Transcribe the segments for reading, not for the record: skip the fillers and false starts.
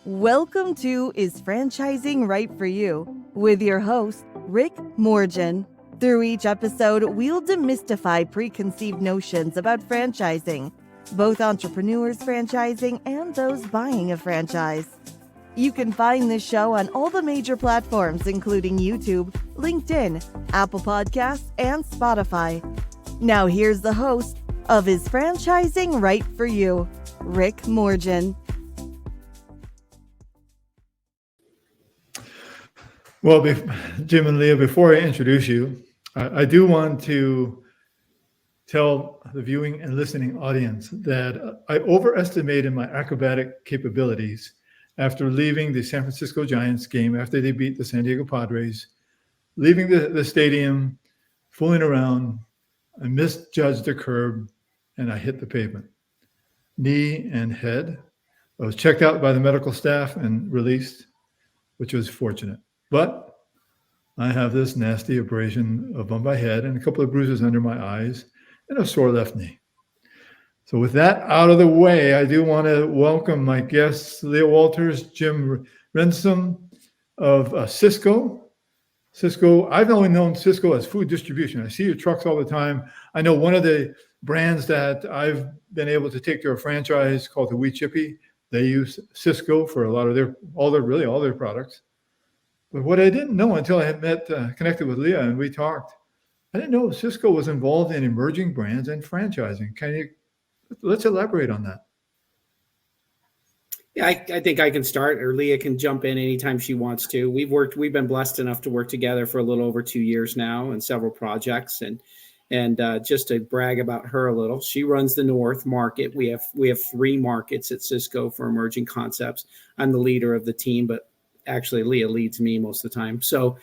Welcome to Is Franchising Right for You? With your host, Rick Morgin. Through each episode, we'll demystify preconceived notions about franchising, both entrepreneurs franchising and those buying a franchise. You can find this show on all the major platforms, including YouTube, LinkedIn, Apple Podcasts, and Spotify. Now here's the host of Is Franchising Right for You? Rick Morgin. Well, Jim and Leah, before I introduce you, I do want to tell the viewing and listening audience that I overestimated my acrobatic capabilities after leaving the San Francisco Giants game after they beat the San Diego Padres, leaving the stadium, fooling around. I misjudged the curb and I hit the pavement. Knee and head. I was checked out by the medical staff and released, which was fortunate. But I have this nasty abrasion above my head and a couple of bruises under my eyes and a sore left knee. So with that out of the way, I do want to welcome my guests, Lea Walters, Jim Rinsem of Sysco. Sysco, I've only known Sysco as food distribution. I see your trucks all the time. I know one of the brands that I've been able to take to a franchise called the Wheat Chippy. They use Sysco for a lot of all their products. But what I didn't know until I had connected with Leah and we talked, I didn't know Sysco was involved in emerging brands and franchising. Let's elaborate on that. Yeah, I think I can start, or Leah can jump in anytime she wants to. We've been blessed enough to work together for a little over 2 years now in several projects, and just to brag about her a little, she runs the North market. We have 3 markets at Sysco for emerging concepts. I'm the leader of the team, but actually Leah leads me most of the time. So,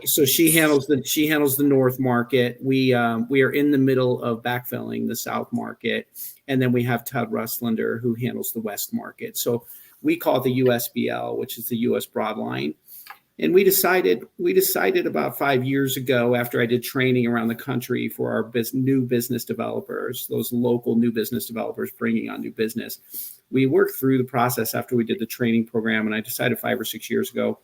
so she handles the North market. We are in the middle of backfilling the South market. And then we have Todd Russlander who handles the West market. So we call it the USBL, which is the US Broadline. And we decided about 5 years ago, after I did training around the country for our new business developers, those local new business developers bringing on new business. We worked through the process after we did the training program. And I decided 5 or 6 years ago,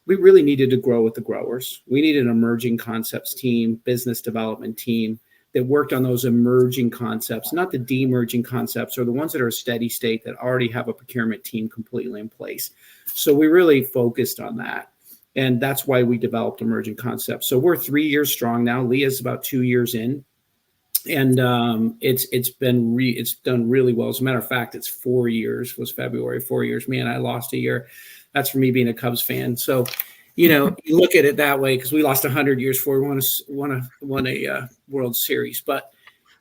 we really needed to grow with the growers. We needed an emerging concepts team, business development team that worked on those emerging concepts, not the de-emerging concepts or the ones that are a steady state that already have a procurement team completely in place. So we really focused on that. And that's why we developed emerging concepts. So we're 3 years strong now. Leah's about 2 years in. And it's done really well. As a matter of fact, it's 4 years, was February, 4 years. Man, I lost a year. That's for me being a Cubs fan. So, you look at it that way because we lost 100 years before we won a World Series. But,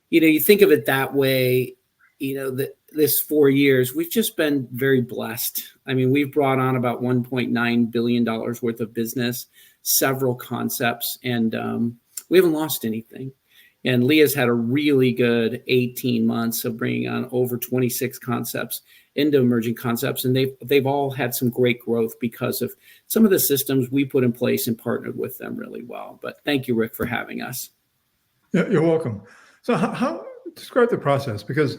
you think of it that way, that this 4 years, we've just been very blessed. I mean, we've brought on about $1.9 billion worth of business, several concepts, and we haven't lost anything. And Leah's had a really good 18 months of bringing on over 26 concepts into emerging concepts. And they've all had some great growth because of some of the systems we put in place and partnered with them really well. But thank you, Rick, for having us. Yeah, you're welcome. So how describe the process? Because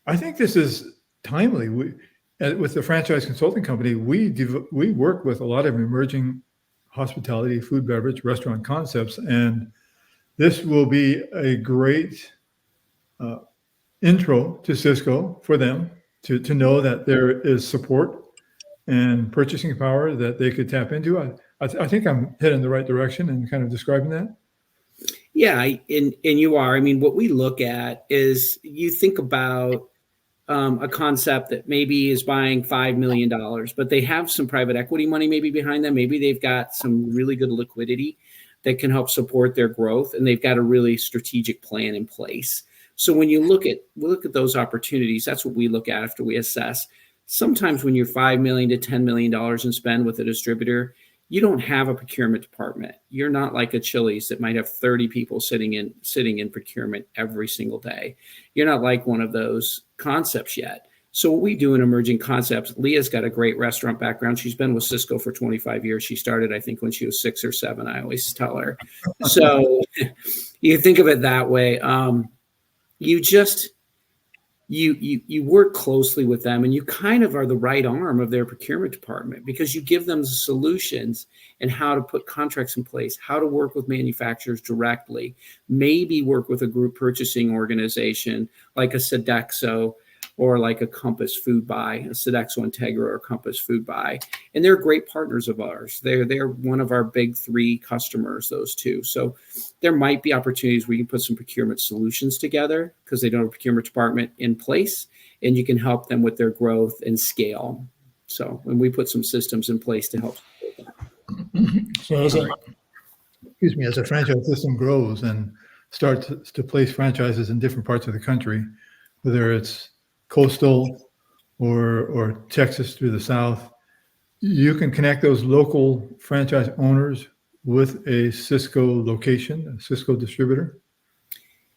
I think this is timely. With the franchise consulting company, we work with a lot of emerging hospitality, food, beverage, restaurant concepts. And this will be a great intro to Sysco for them to know that there is support and purchasing power that they could tap into. I think I'm heading in the right direction and kind of describing that. Yeah, and you are. I mean, what we look at is you think about a concept that maybe is buying $5 million, but they have some private equity money maybe behind them. Maybe they've got some really good liquidity that can help support their growth, and they've got a really strategic plan in place. So when you look at those opportunities, that's what we look at after we assess. Sometimes when you're $5 million to $10 million in spend with a distributor, you don't have a procurement department. You're not like a Chili's that might have 30 people sitting in procurement every single day. You're not like one of those concepts yet. So what we do in emerging concepts, Leah's got a great restaurant background. She's been with Sysco for 25 years. She started, I think, when she was 6 or 7, I always tell her. So you think of it that way. you work closely with them, and you kind of are the right arm of their procurement department, because you give them the solutions and how to put contracts in place, how to work with manufacturers directly, maybe work with a group purchasing organization like a Sodexo or like a Compass Food Buy, a Sodexo Integra or Compass Food Buy. And they're great partners of ours. They're one of our big three customers, those two. So there might be opportunities where you can put some procurement solutions together because they don't have a procurement department in place, and you can help them with their growth and scale. So when we put some systems in place to help. So as a franchise system grows and starts to place franchises in different parts of the country, whether it's coastal or Texas through the South, you can connect those local franchise owners with a Sysco location, a Sysco distributor.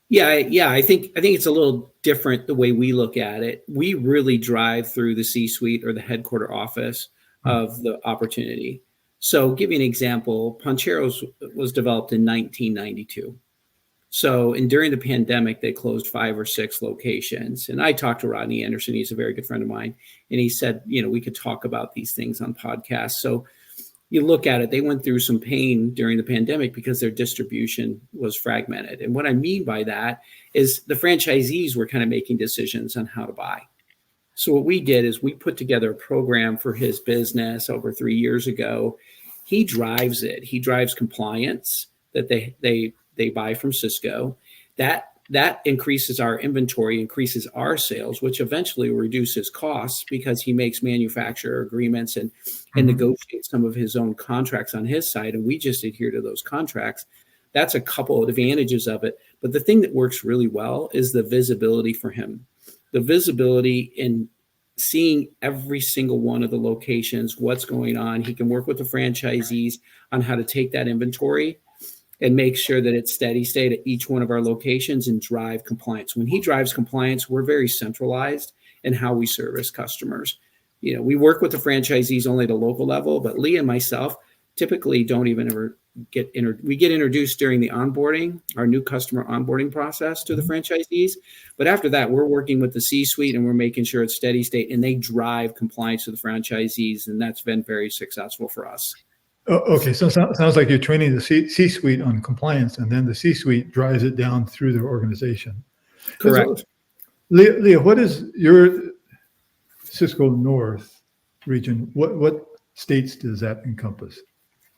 Yeah. I think it's a little different the way we look at it. We really drive through the C-suite or the headquarter office of the opportunity. So give you an example, Pancheros was developed in 1992. So, and during the pandemic, they closed 5 or 6 locations. And I talked to Rodney Anderson. He's a very good friend of mine. And he said, we could talk about these things on podcasts. So you look at it, they went through some pain during the pandemic because their distribution was fragmented. And what I mean by that is the franchisees were kind of making decisions on how to buy. So what we did is we put together a program for his business over 3 years ago. He drives it. He drives compliance that they buy from Sysco. That increases our inventory, increases our sales, which eventually will reduce his costs because he makes manufacturer agreements and negotiates some of his own contracts on his side, and we just adhere to those contracts. That's a couple of advantages of it. But the thing that works really well is the visibility for him. The visibility in seeing every single one of the locations, what's going on. He can work with the franchisees on how to take that inventory and make sure that it's steady state at each one of our locations and drive compliance. When he drives compliance, we're very centralized in how we service customers. We work with the franchisees only at a local level, but Lea and myself typically don't even ever we get introduced during the onboarding, our new customer onboarding process to the franchisees. But after that, we're working with the C-suite and we're making sure it's steady state, and they drive compliance to the franchisees. And that's been very successful for us. Okay, so it sounds like you're training the C-suite on compliance, and then the C-suite drives it down through their organization. Correct. So, Lea, what is your Sysco North region? What states does that encompass?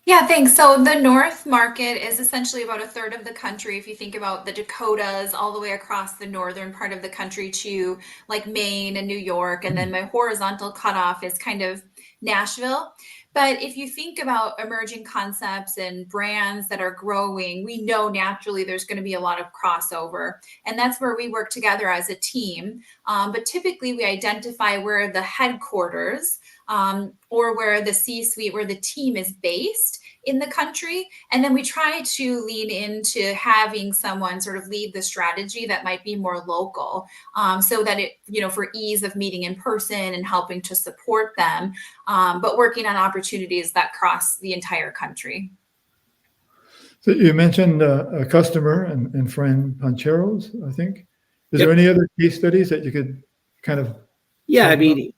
Yeah, thanks. So the North market is essentially about a third of the country. If you think about the Dakotas all the way across the northern part of the country to like Maine and New York, and then my horizontal cutoff is kind of Nashville. But if you think about emerging concepts and brands that are growing, we know naturally there's going to be a lot of crossover. And that's where we work together as a team. But typically we identify where the headquarters or where the C-suite, where the team is based in the country. And then we try to lean into having someone sort of lead the strategy that might be more local, so that it, for ease of meeting in person and helping to support them, but working on opportunities that cross the entire country. So you mentioned a customer and friend, Pancheros, I think. Is there any other case studies that you could kind of? Yeah, I mean,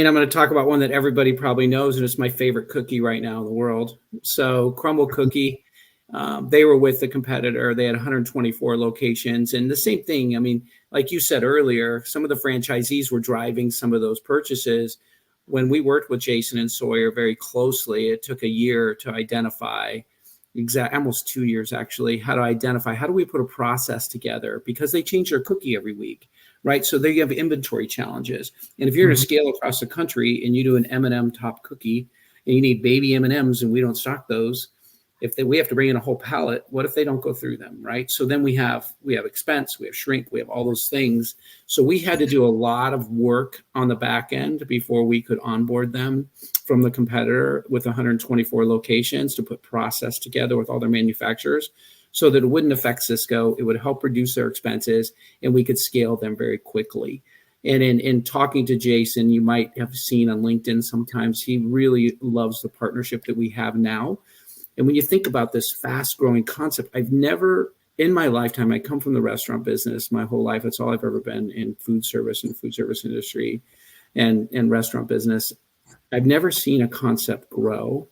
I'm going to talk about one that everybody probably knows, and it's my favorite cookie right now in the world. So Crumble Cookie, they were with the competitor. They had 124 locations. And the same thing, I mean, like you said earlier, some of the franchisees were driving some of those purchases. When we worked with Jason and Sawyer very closely, it took a year to identify, almost 2 years actually, how do we put a process together, because they change their cookie every week. Right. So there you have inventory challenges. And if you're going to scale across the country and you do an M&M top cookie and you need baby M&Ms and we don't stock those, we have to bring in a whole pallet, what if they don't go through them? Right. So then we have expense, we have shrink, we have all those things. So we had to do a lot of work on the back end before we could onboard them from the competitor with 124 locations to put process together with all their manufacturers, so that it wouldn't affect Sysco, it would help reduce their expenses, and we could scale them very quickly. And in talking to Jason, you might have seen on LinkedIn sometimes, he really loves the partnership that we have now. And when you think about this fast-growing concept, I've never in my lifetime, I come from the restaurant business my whole life. That's all I've ever been in food service and food service industry and restaurant business. I've never seen a concept grow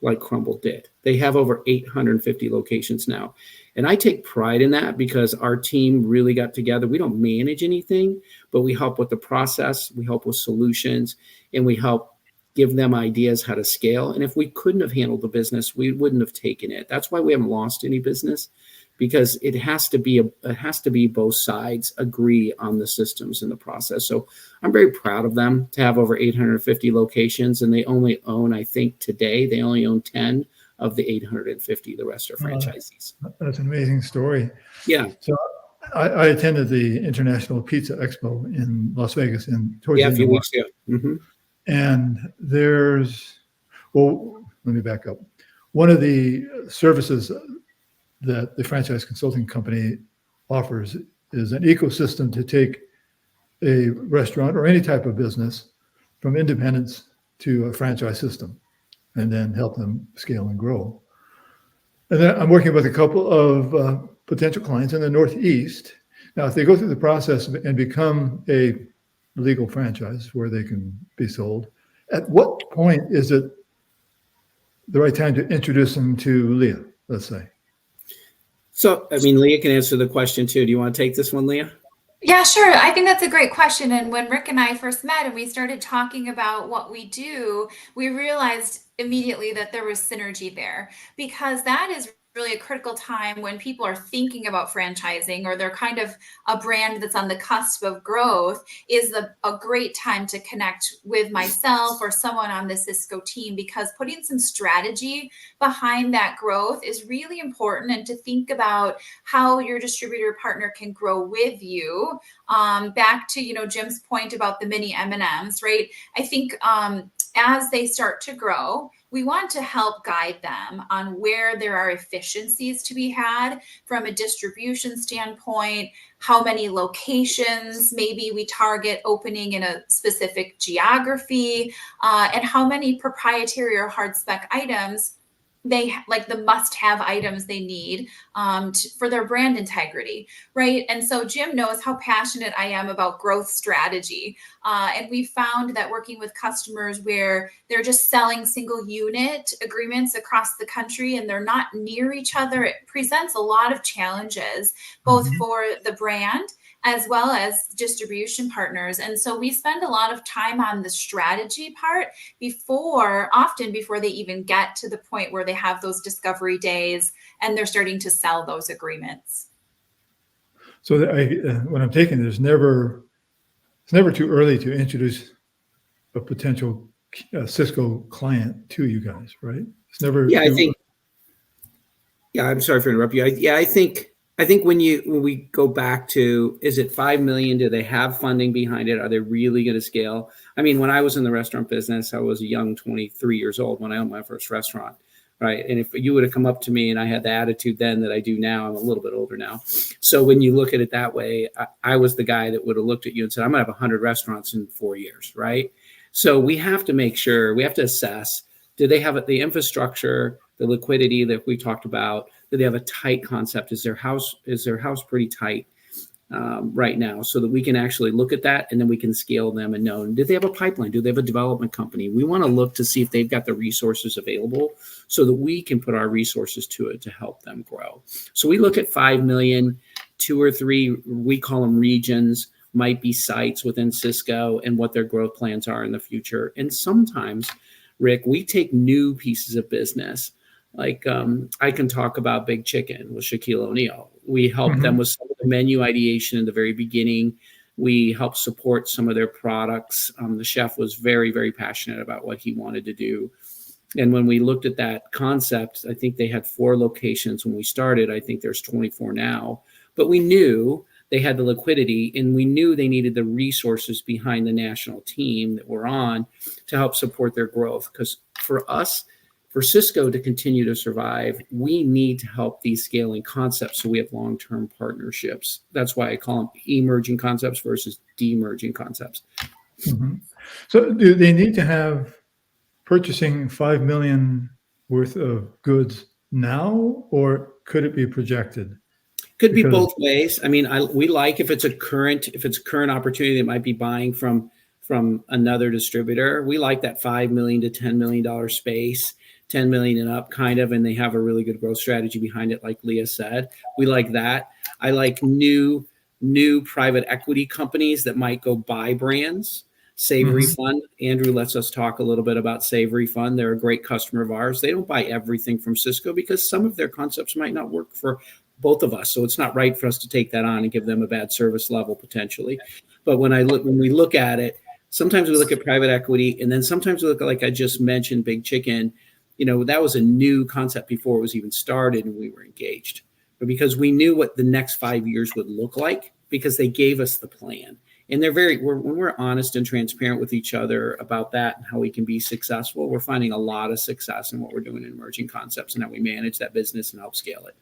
like Crumble did. They have over 850 locations now. And I take pride in that because our team really got together. We don't manage anything, but we help with the process, we help with solutions, and we help give them ideas how to scale. And if we couldn't have handled the business, we wouldn't have taken it. That's why we haven't lost any business, because it has to be both sides agree on the systems and the process. So I'm very proud of them to have over 850 locations, and they only own, I think today, they only own 10 of the 850. The rest are franchisees. That's an amazing story. Yeah. So I attended the International Pizza Expo in Las Vegas towards Yeah, the a few end of weeks ago. Mm-hmm. And let me back up. One of the services that the franchise consulting company offers is an ecosystem to take a restaurant or any type of business from independence to a franchise system and then help them scale and grow. And then I'm working with a couple of potential clients in the Northeast. Now, if they go through the process and become a legal franchise where they can be sold, at what point is it the right time to introduce them to Leah, let's say? So, I mean, Leah can answer the question too. Do you want to take this one, Leah? Yeah, sure. I think that's a great question. And when Rick and I first met and we started talking about what we do, we realized immediately that there was synergy there, because that is really a critical time when people are thinking about franchising, or they're kind of a brand that's on the cusp of growth, is a great time to connect with myself or someone on the Sysco team, because putting some strategy behind that growth is really important, and to think about how your distributor partner can grow with you. Back to, Jim's point about the mini M&Ms, right? I think as they start to grow, we want to help guide them on where there are efficiencies to be had from a distribution standpoint, how many locations maybe we target opening in a specific geography, and how many proprietary or hard spec items like the must-have items they need for their brand integrity, right? And so Jim knows how passionate I am about growth strategy. And we found that working with customers where they're just selling single unit agreements across the country and they're not near each other, it presents a lot of challenges, both for the brand as well as distribution partners. And so we spend a lot of time on the strategy part often before they even get to the point where they have those discovery days and they're starting to sell those agreements. So when I'm taking this, it's never too early to introduce a potential Sysco client to you guys, right? It's never. Yeah, I'm sorry for interrupting you. I think when we go back to, is it 5 million? Do they have funding behind it? Are they really going to scale? I mean, when I was in the restaurant business, I was a young 23 years old when I owned my first restaurant, right? And if you would have come up to me and I had the attitude then that I do now, I'm a little bit older now. So when you look at it that way, I was the guy that would have looked at you and said, I'm going to have 100 restaurants in 4 years, right? So we have to make sure, we have to assess, do they have the infrastructure, the liquidity that we talked about? Do they have a tight concept? Is their house pretty tight right now, so that we can actually look at that and then we can scale them and know, do they have a pipeline? Do they have a development company? We want to look to see if they've got the resources available so that we can put our resources to it to help them grow. So we look at 5 million, 2 or 3, we call them regions, might be sites within Sysco, and what their growth plans are in the future. And sometimes, Rick, we take new pieces of business. Like I can talk about Big Chicken with Shaquille O'Neal. We helped them with some of the menu ideation in the very beginning. We helped support some of their products. The chef was very, very passionate about what he wanted to do. And when we looked at that concept, I think they had 4 locations when we started. I think there's 24 now. But we knew they had the liquidity, and we knew they needed the resources behind the national team that we're on to help support their growth. Because for us, for Sysco to continue to survive, we need to help these scaling concepts so we have long-term partnerships. That's why I call them emerging concepts versus demerging concepts. So do they need to have purchasing 5 million worth of goods now, or could it be projected? Could be Because- both ways. I mean, we like if it's a current opportunity that might be buying from another distributor. We like that $5 million to $10 million space, 10 million and up kind of, and they have a really good growth strategy behind it, like Leah said. We like that. I like new private equity companies that might go buy brands. Savory Fund. Andrew lets us talk a little bit about Savory Fund. They're a great customer of ours. They don't buy everything from Sysco because some of their concepts might not work for both of us. So it's not right for us to take that on and give them a bad service level potentially. But when we look at it, sometimes we look at private equity, and then sometimes we look at, like I just mentioned, Big Chicken. That was a new concept before it was even started, and we were engaged. But because we knew what the next 5 years would look like, because they gave us the plan. And when we're honest and transparent with each other about that and how we can be successful, we're finding a lot of success in what we're doing in emerging concepts and how we manage that business and help scale it.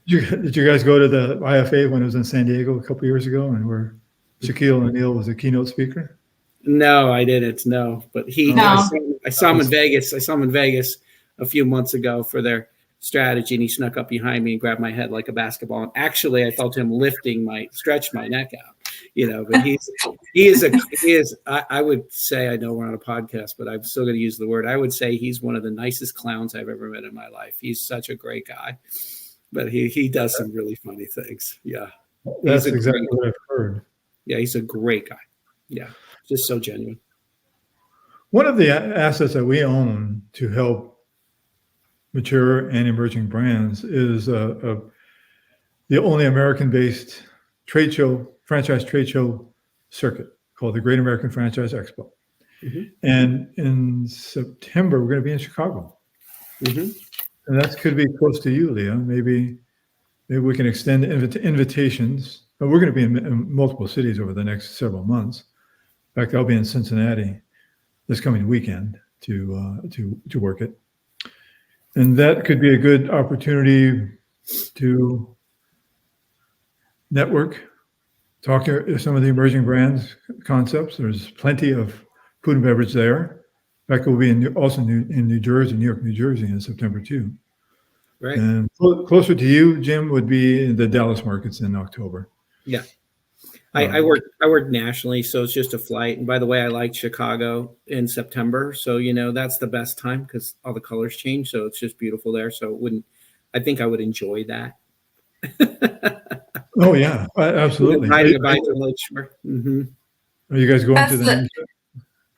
Did you guys go to the IFA when it was in San Diego a couple of years ago, and where Shaquille O'Neal was a keynote speaker? No, I didn't. No, but I saw him in Vegas. I saw him in Vegas a few months ago for their strategy, and he snuck up behind me and grabbed my head like a basketball. And actually, I felt him stretch my neck out. But he is. I would say, I know we're on a podcast, but I'm still going to use the word. I would say he's one of the nicest clowns I've ever met in my life. He's such a great guy, but he does some really funny things. Yeah, that's exactly what I've heard. Yeah, he's a great guy. Yeah, just so genuine. One of the assets that we own to help mature and emerging brands is the only American-based franchise trade show circuit called the Great American Franchise Expo. And in September, we're going to be in Chicago. And that could be close to you, Leah. Maybe we can extend invitations. But we're going to be in multiple cities over the next several months. In fact, I'll be in Cincinnati this coming weekend to work it. And that could be a good opportunity to network, talk to some of the emerging brands concepts. There's plenty of food and beverage there. In fact, we'll be also in New Jersey, New York, New Jersey in September too. Right. And closer to you, Jim, would be the Dallas markets in October. Yeah. I work nationally, so it's just a flight. And by the way, I like Chicago in September. So, that's the best time because all the colors change. So it's just beautiful there. So I think I would enjoy that. Oh yeah, absolutely. Riding a bike to Lake Shore. Are you guys going to the?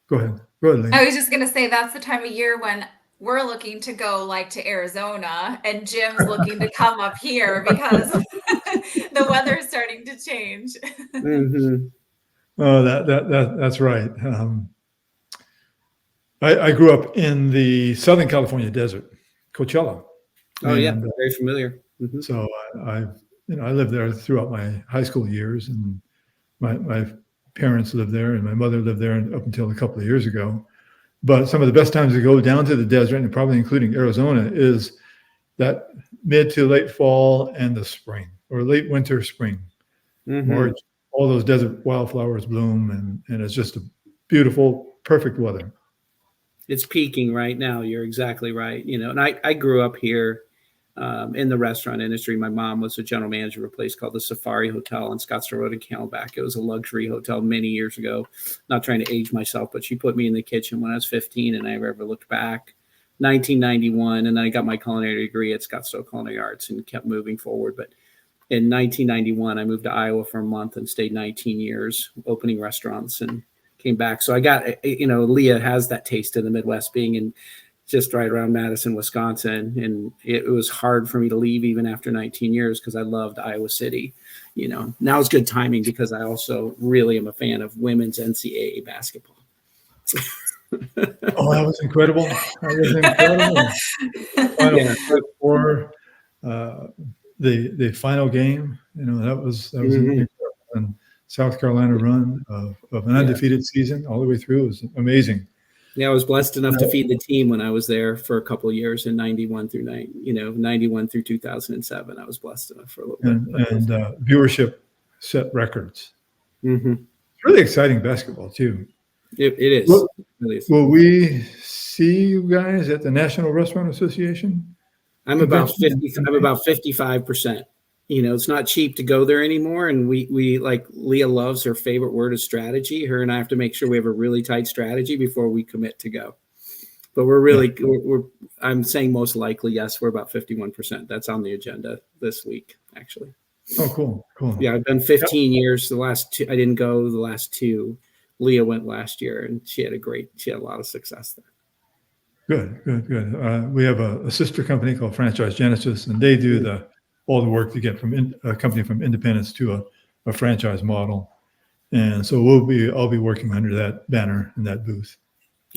Go ahead, Lee. I was just going to say that's the time of year when we're looking to go to Arizona, and Jim's looking to come up here because the weather's starting to change. Oh, that's right. I grew up in the Southern California desert, Coachella. Oh yeah, very familiar. So I lived there throughout my high school years, and my parents lived there, and my mother lived there up until a couple of years ago. But some of the best times to go down to the desert, and probably including Arizona, is that mid to late fall and the spring, or late winter, spring. March, all those desert wildflowers bloom, and it's just a beautiful, perfect weather. It's peaking right now. You're exactly right. And I grew up here in the restaurant industry. My mom was a general manager of a place called the Safari Hotel on Scottsdale Road in Camelback. It was a luxury hotel many years ago. Not trying to age myself, but she put me in the kitchen when I was 15 and I never looked back. 1991, and then I got my culinary degree at Scottsdale Culinary Arts and kept moving forward. But in 1991, I moved to Iowa for a month and stayed 19 years opening restaurants and came back. So I got, Leah has that taste in the Midwest, being in just right around Madison, Wisconsin. And it was hard for me to leave even after 19 years because I loved Iowa City. Now it's good timing because I also really am a fan of women's NCAA basketball. Oh, that was incredible. For the final game, that was incredible. And South Carolina run of an undefeated season all the way through. It was amazing. Yeah, I was blessed enough to feed the team when I was there for a couple of years in 91 through 2007. I was blessed enough for a little bit. And viewership set records. It's really exciting basketball too. It is. Will we see you guys at the National Restaurant Association? I'm about 55%. it's not cheap to go there anymore. And we like Leah loves her favorite word is strategy. Her and I have to make sure we have a really tight strategy before we commit to go. But I'm saying most likely, yes, we're about 51%. That's on the agenda this week, actually. Oh, cool. Yeah, I've done 15 years. The last two, I didn't go the last two. Leah went last year, and she had a lot of success there. Good. We have a sister company called Franchise Genesis, and they do all the work to get from a company from independence to a franchise model. And so I'll be working under that banner in that booth.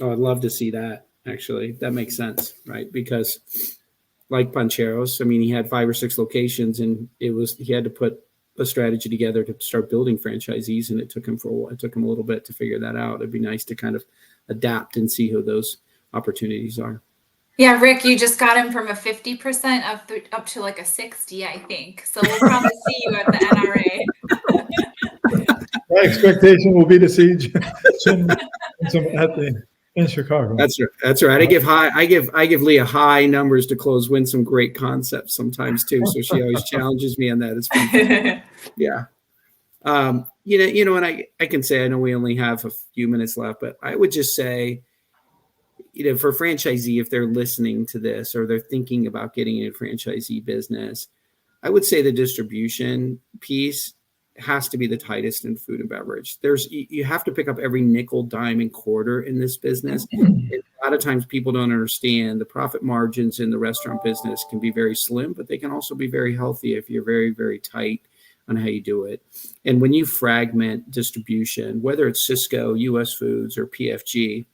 Oh, I'd love to see that. Actually, that makes sense, right? Because like Pancheros, I mean, he had 5 or 6 locations, and he had to put a strategy together to start building franchisees, and it took him a little bit to figure that out. It'd be nice to kind of adapt and see who those opportunities are. Yeah, Rick, you just got him from a 50% up to like a 60, I think. So we'll probably see you at the NRA. My expectation will be to see Jim in Chicago. That's right. I give Leah high numbers to close win some great concepts sometimes too. So she always challenges me on that. It's fun. Yeah. And I can say, I know we only have a few minutes left, but I would just say, for franchisee, if they're listening to this or they're thinking about getting into franchisee business, I would say the distribution piece has to be the tightest in food and beverage. You have to pick up every nickel, dime, and quarter in this business. And a lot of times people don't understand the profit margins in the restaurant business can be very slim, but they can also be very healthy if you're very, very tight on how you do it. And when you fragment distribution, whether it's Sysco, US Foods, or PFG,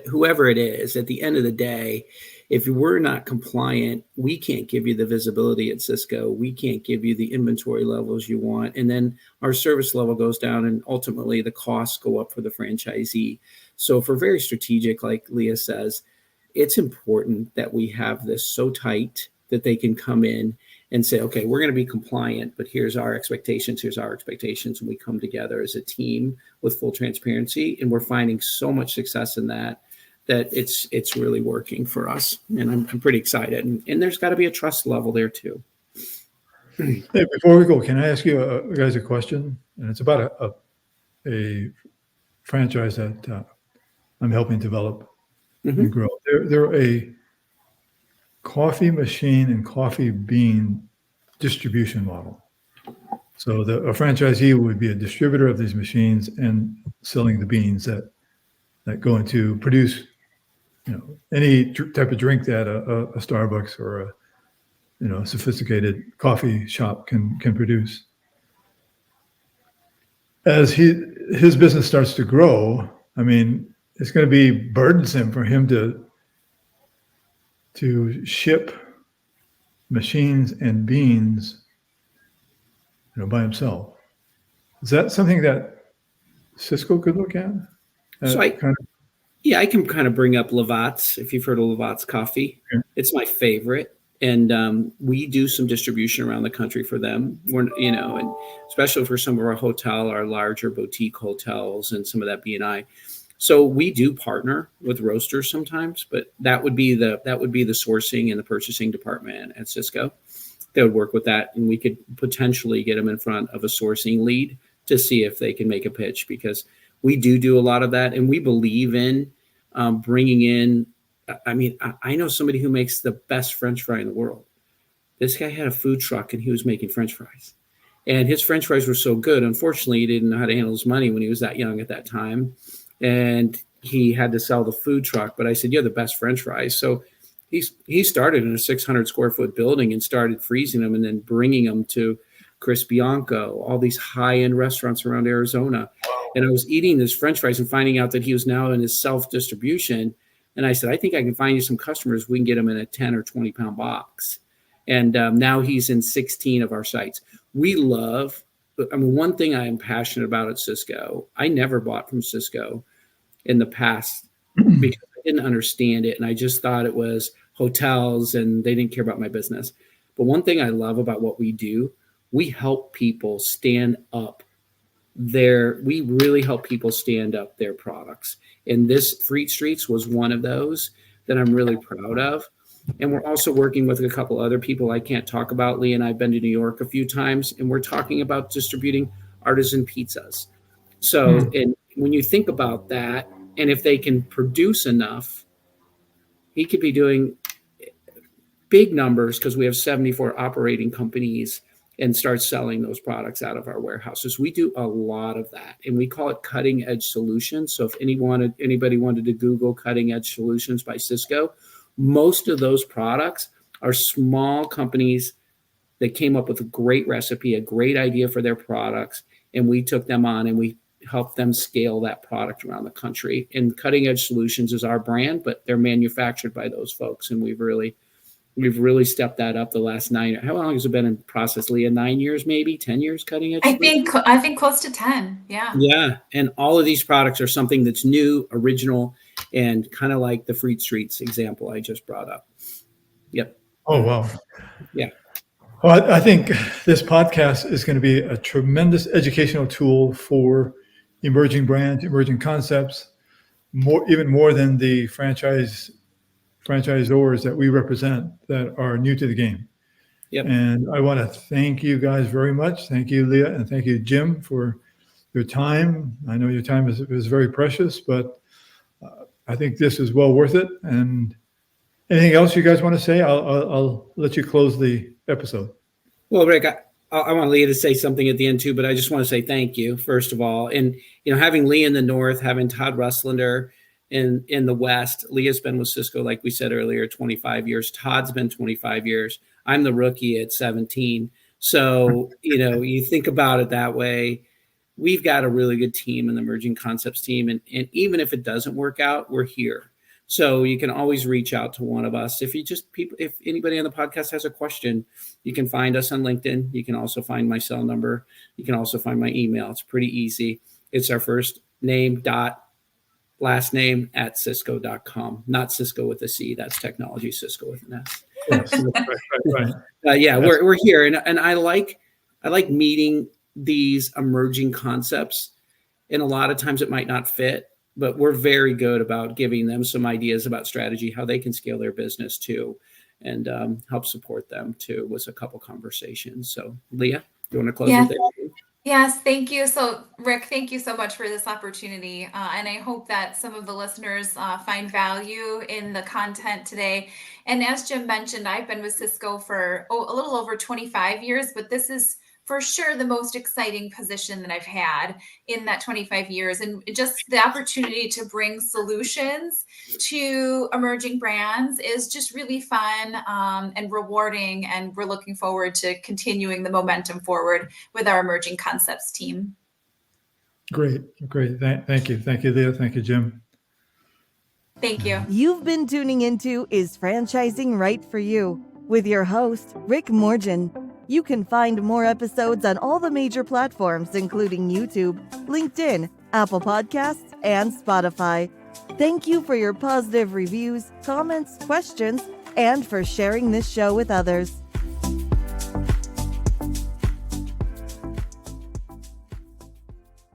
whoever it is, at the end of the day, if we're not compliant, we can't give you the visibility at Sysco. We can't give you the inventory levels you want. And then our service level goes down, and ultimately the costs go up for the franchisee. So if we're very strategic, like Leah says, it's important that we have this so tight that they can come in and say, okay, we're going to be compliant, but here's our expectations. And we come together as a team with full transparency. And we're finding so much success in that it's really working for us. And I'm pretty excited. And there's got to be a trust level there too. Hey, before we go, can I ask you guys a question? And it's about a franchise that I'm helping develop and grow. They're a coffee machine and coffee bean distribution model. So a franchisee would be a distributor of these machines and selling the beans that go into produce, any type of drink that a Starbucks or a sophisticated coffee shop can produce. As his business starts to grow, I mean, it's going to be burdensome for him to ship machines and beans, by himself. Is that something that Sysco could look at? I can kind of bring up Lavat's, if you've heard of Lavat's coffee. Okay. It's my favorite. And we do some distribution around the country for them. And especially for some of our larger boutique hotels and some of that B&I. So we do partner with roasters sometimes, but that would be the sourcing and the purchasing department at Sysco. They would work with that, and we could potentially get them in front of a sourcing lead to see if they can make a pitch, because we do a lot of that, and we believe in bringing in. I mean, I know somebody who makes the best French fry in the world. This guy had a food truck, and he was making French fries, and his French fries were so good. Unfortunately, he didn't know how to handle his money when he was that young at that time. And he had to sell the food truck. But I said, you're the best French fries. So he started in a 600 square foot building and started freezing them and then bringing them to Chris Bianco, all these high-end restaurants around Arizona. And I was eating this French fries and finding out that he was now in his self-distribution. And I said, I think I can find you some customers. We can get them in a 10 or 20 pound box. And now he's in 16 of our sites. One thing I am passionate about at Sysco, I never bought from Sysco in the past because I didn't understand it. And I just thought it was hotels and they didn't care about my business. But one thing I love about what we do, we help people stand up we really help people stand up their products. And this Freet Streets was one of those that I'm really proud of. And we're also working with a couple other people I can't talk about. Lee and I've been to New York a few times, and we're talking about distributing artisan pizzas. So, and when you think about that, and if they can produce enough, he could be doing big numbers because we have 74 operating companies and start selling those products out of our warehouses. We do a lot of that, and we call it cutting edge solutions. So if anybody wanted to Google cutting edge solutions by Sysco, most of those products are small companies that came up with a great recipe, a great idea for their products, and we took them on and we helped them scale that product around the country. And Cutting Edge Solutions is our brand, but they're manufactured by those folks, and we've really stepped that up the last 9. How long has it been in process, Leah? 9 years, maybe 10 years. Cutting Edge. I think close to 10. Yeah. Yeah, and all of these products are something that's new, original, and kind of like the Fruit Streets example I just brought up. Yep. Oh, wow. Yeah. Well, I think this podcast is going to be a tremendous educational tool for emerging brands, emerging concepts, even more than the franchisors that we represent that are new to the game. Yep. And I want to thank you guys very much. Thank you, Leah, and thank you, Jim, for your time. I know your time is very precious, but I think this is well worth it. And anything else you guys want to say? I'll let you close the episode. Well, Rick, I want Leah to say something at the end too, but I just want to say thank you, first of all. And, having Lee in the North, having Todd Russlander in the West, Leah's been with Sysco, like we said earlier, 25 years. Todd's been 25 years. I'm the rookie at 17. So, you think about it that way. We've got a really good team in the Emerging Concepts team. And even if it doesn't work out, we're here. So you can always reach out to one of us. If anybody on the podcast has a question, you can find us on LinkedIn. You can also find my cell number. You can also find my email. It's pretty easy. It's our first name dot last name at Sysco.com. Not Cisco with a C. That's technology. Sysco with an S. Yes. Right. Yeah, we're here, and I like meeting these emerging concepts. And a lot of times it might not fit, but we're very good about giving them some ideas about strategy, how they can scale their business too, and help support them too. Was a couple conversations. So Leah, you want to close with it? Yes, thank you. So Rick, thank you so much for this opportunity. And I hope that some of the listeners find value in the content today. And as Jim mentioned, I've been with Sysco for a little over 25 years, but this is for sure the most exciting position that I've had in that 25 years. And just the opportunity to bring solutions to emerging brands is just really fun and rewarding. And we're looking forward to continuing the momentum forward with our Emerging Concepts team. Great. Thank you. Thank you, Leah. Thank you, Jim. Thank you. You've been tuning into Is Franchising Right for You? With your host, Rick Morgin. You can find more episodes on all the major platforms, including YouTube, LinkedIn, Apple Podcasts, and Spotify. Thank you for your positive reviews, comments, questions, and for sharing this show with others.